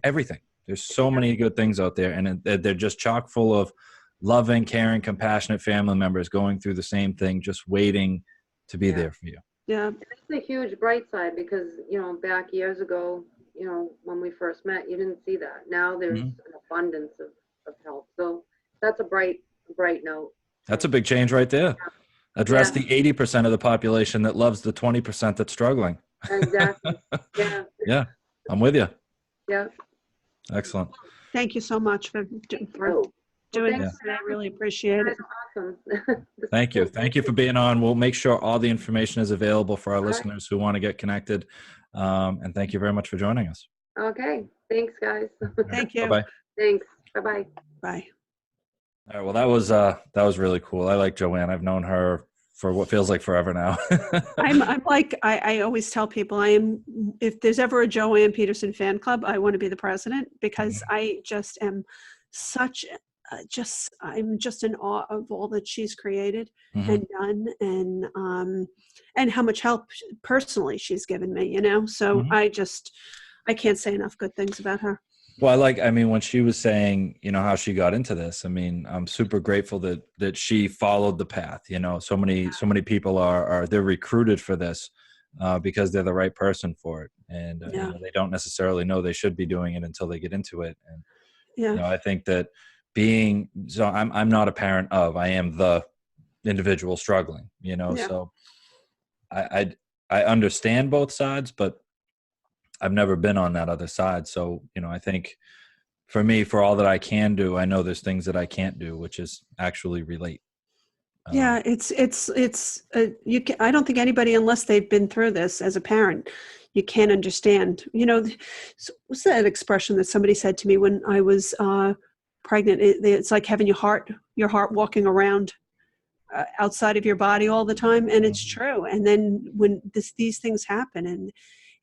everything. There's so many good things out there, and they're just chock full of loving, caring, compassionate family members going through the same thing, just waiting to be there for you.
Yeah.
And it's a huge bright side because, you know, back years ago, you know, when we first met, you didn't see that. Now there's an abundance of help. So that's a bright note.
That's a big change right there. Address the 80% of the population that loves the 20% that's struggling.
Exactly. Yeah.
Yeah. I'm with you.
Yeah.
Excellent.
Thank you so much for doing this. I really appreciate it.
Awesome.
Thank you. Thank you for being on. We'll make sure all the information is available for our listeners who want to get connected. And thank you very much for joining us.
Okay. Thanks, guys.
Thank you.
Bye-bye.
Thanks. Bye-bye.
Bye.
All right. Well, that was really cool. I like Joanne. I've known her for what feels like forever now.
I'm like, I always tell people if there's ever a Joanne Peterson fan club, I want to be the president because I just am I'm just in awe of all that she's created and done, and how much help personally she's given me, you know? So I can't say enough good things about her.
Well, when she was saying, you know, how she got into this, I mean, I'm super grateful that she followed the path. You know, so many people they're recruited for this because they're the right person for it. And you know, they don't necessarily know they should be doing it until they get into it. And, you know, I think that I'm not a parent of, I am the individual struggling, you know, so I understand both sides, but I've never been on that other side. So, you know, I think for me, for all that I can do, I know there's things that I can't do, which is actually relate.
I don't think anybody, unless they've been through this as a parent, you can't understand, you know, what's that expression that somebody said to me when I was pregnant? It's like having your heart walking around outside of your body all the time. And it's true. And then when these things happen and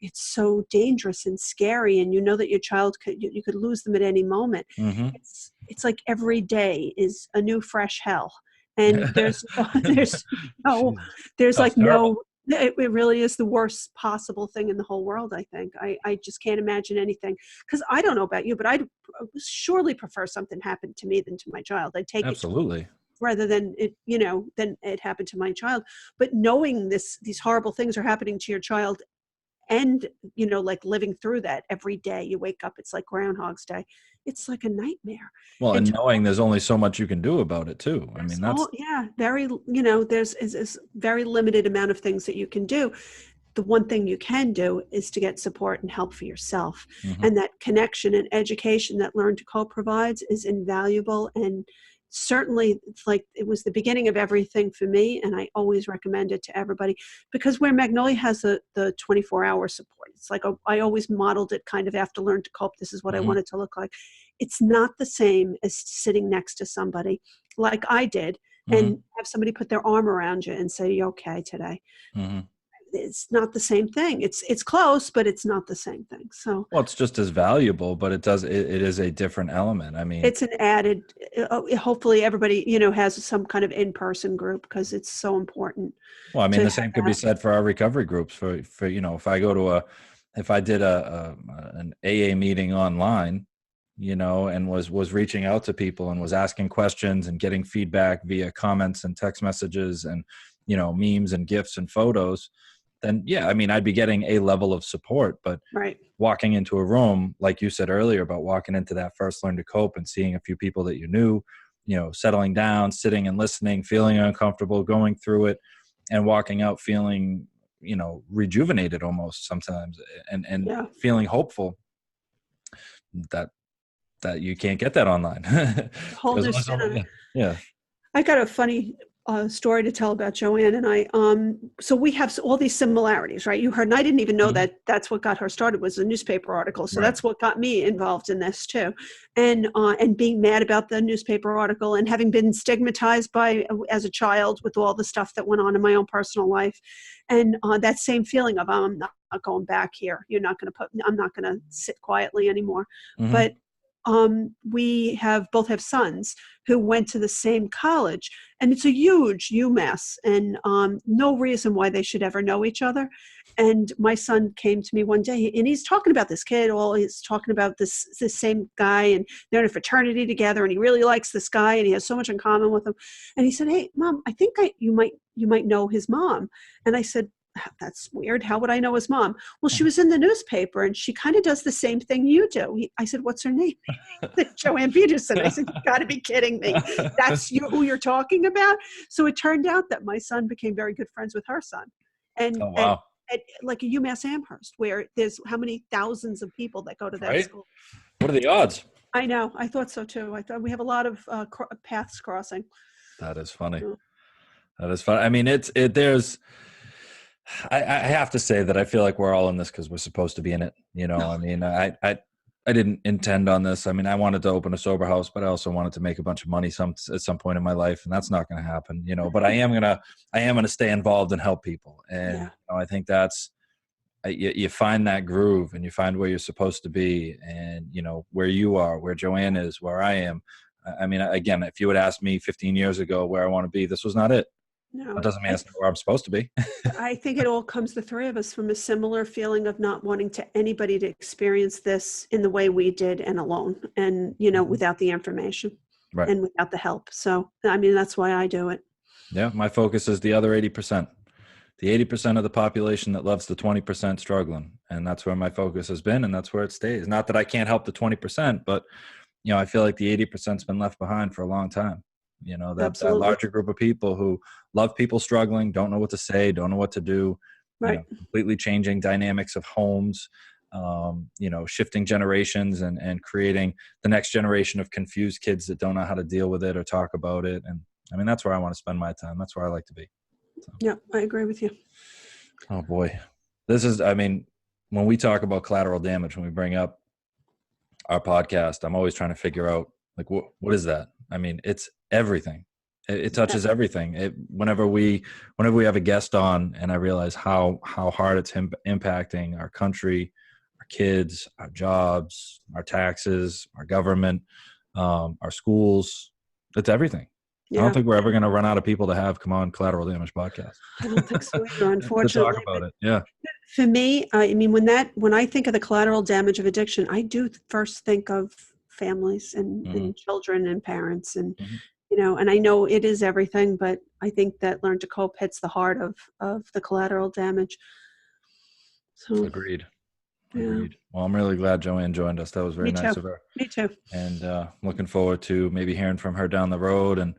it's so dangerous and scary, and you know that your child you could lose them at any moment. It's like every day is a new fresh hell. And it really is the worst possible thing in the whole world. I think I just can't imagine anything, because I don't know about you, but I'd surely prefer something happened to me than to my child. I'd take
it
rather than it happened to my child. But knowing these horrible things are happening to your child, and, you know, like living through that every day, you wake up, it's like Groundhog's Day. It's like a nightmare.
Well, and knowing there's only so much you can do about it too. I mean, there's very limited amount of things that you can do. The one thing you can do is to get support and help for yourself. And that connection and education that Learn to Cope provides is invaluable. And
certainly, like, it was the beginning of everything for me, and I always recommend it to everybody, because where Magnolia has the 24-hour support, it's like I always modeled it kind of after Learn to Cope. This is what I
Mhm.
want it to look like. It's not the same as sitting next to somebody like I did and
Mhm.
have somebody put their arm around you and say, "You okay today?"
Mhm.
It's not the same thing. It's close, but it's not the same thing. So
Well, it's just as valuable, but it is a different element. I mean,
it's an added, hopefully everybody, has some kind of in-person group, because it's so important
well, I mean,
to
the
have
same could be
that.
said for our recovery groups. For if I go to if I did an AA meeting online, and was reaching out to people and was asking questions and getting feedback via comments and text messages and memes and gifs and photos, then yeah, I mean, I'd be getting a level of support. But
Right.
walking into a room, like you said earlier, about walking into that first Learn to Cope and seeing a few people that you knew, settling down, sitting and listening, feeling uncomfortable, going through it, and walking out feeling, rejuvenated almost sometimes, and
Yeah.
feeling hopeful, that you can't get that online.
Whole
There's
new
only
spin on it.
yeah, yeah.
I got a funny story to tell about Joanne and I. So we have all these similarities, right? You heard, and I didn't even know
Mhm.
that that's what got her started, was a newspaper article. So
Right.
that's what got me involved in this too, and being mad about the newspaper article, and having been stigmatized by as a child with all the stuff that went on in my own personal life, and that same feeling of, I'm not going back here. I'm not going to sit quietly anymore.
Hmm.
But we both have sons who went to the same college, and it's a huge UMass, and no reason why they should ever know each other. And my son came to me one day, and he's talking about this kid. Well, he's talking about this same guy, and they're in a fraternity together, and he really likes this guy, and he has so much in common with him. And he said, "Hey, Mom, I think you might know his mom." And I said, "That's weird. How would I know his mom?" "Well, she was in the newspaper, and she kind of does the same thing you do." I said, "What's her name?" Joanne Peterson. I said, "You got to be kidding me. That's who you're talking about?" So it turned out that my son became very good friends with her son. And
Oh wow.
at like a UMass Amherst, where there's how many thousands of people that go to that
Right.
school.
What are the odds?
I know. I thought so too. I thought we have a lot of paths crossing.
That is funny.
Yeah.
That is fun. I mean, there's, I have to say that I feel like we're all in this because we're supposed to be in it. I mean, I didn't intend on this. I mean, I wanted to open a sober house, but I also wanted to make a bunch of money at some point in my life, and that's not going to happen. But I am gonna stay involved and help people, and
Yeah.
I think that's, you find that groove and you find where you're supposed to be, and where you are, where Joanne is, where I am. I mean, again, if you had asked me 15 years ago where I want to be, this was not it. That
No.
doesn't mean it's not where I'm supposed to be.
I think it all comes, the three of us, from a similar feeling of not wanting anybody to experience this in the way we did, and alone, and
Mhm.
without the information
Right.
and without the help. So I mean, that's why I do it.
Yeah. My focus is the other 80%, the 80% of the population that loves the 20% struggling. And that's where my focus has been. And that's where it stays. Not that I can't help the 20%, but, I feel like the 80%'s been left behind for a long time. That
Absolutely.
larger group of people who love people struggling, don't know what to say, don't know what to do,
Right.
completely changing dynamics of homes, shifting generations, and creating the next generation of confused kids that don't know how to deal with it or talk about it. And I mean, that's where I want to spend my time. That's where I like to be. So.
Yeah, I agree with you.
Oh boy. I mean, when we talk about collateral damage, when we bring up our podcast, I'm always trying to figure out, like, what is that? I mean, it's everything. It touches everything. Whenever we have a guest on, and I realize how hard it's impacting our country, our kids, our jobs, our taxes, our government, our schools, it's everything. I don't
Yeah,
think we're ever going to run out of people to have come on Collateral Damage podcast
I don't think so either,
to talk
unfortunately.
about
But
it. Yeah.
for me, I mean, when I think of the collateral damage of addiction, I do first think of families,
Hmm.
and children and parents, and
Hmm.
and I know it is everything, but I think that Learn to Cope hits the heart of the collateral damage. So
Agreed.
yeah,
Agreed. Well, I'm really glad Joanne joined us. That was very
me too.
nice of her.
Me too.
And looking forward to maybe hearing from her down the road, and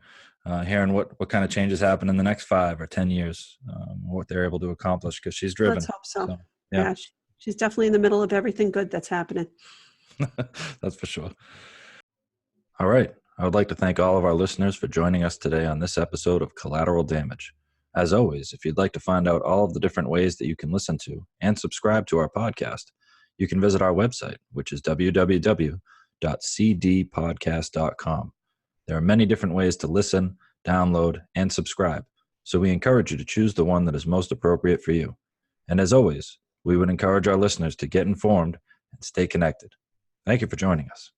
hearing what kind of changes happen in the next 5 or 10 years, what they're able to accomplish, because she's
Let's
driven.
hope so.
So, yeah,
Yeah, she's definitely in the middle of everything good that's happening.
that's for sure. All right. I would like to thank all of our listeners for joining us today on this episode of Collateral Damage. As always, if you'd like to find out all of the different ways that you can listen to and subscribe to our podcast, you can visit our website, which is www.cdpodcast.com. There are many different ways to listen, download, and subscribe, so we encourage you to choose the one that is most appropriate for you. And as always, we would encourage our listeners to get informed and stay connected. Thank you for joining us.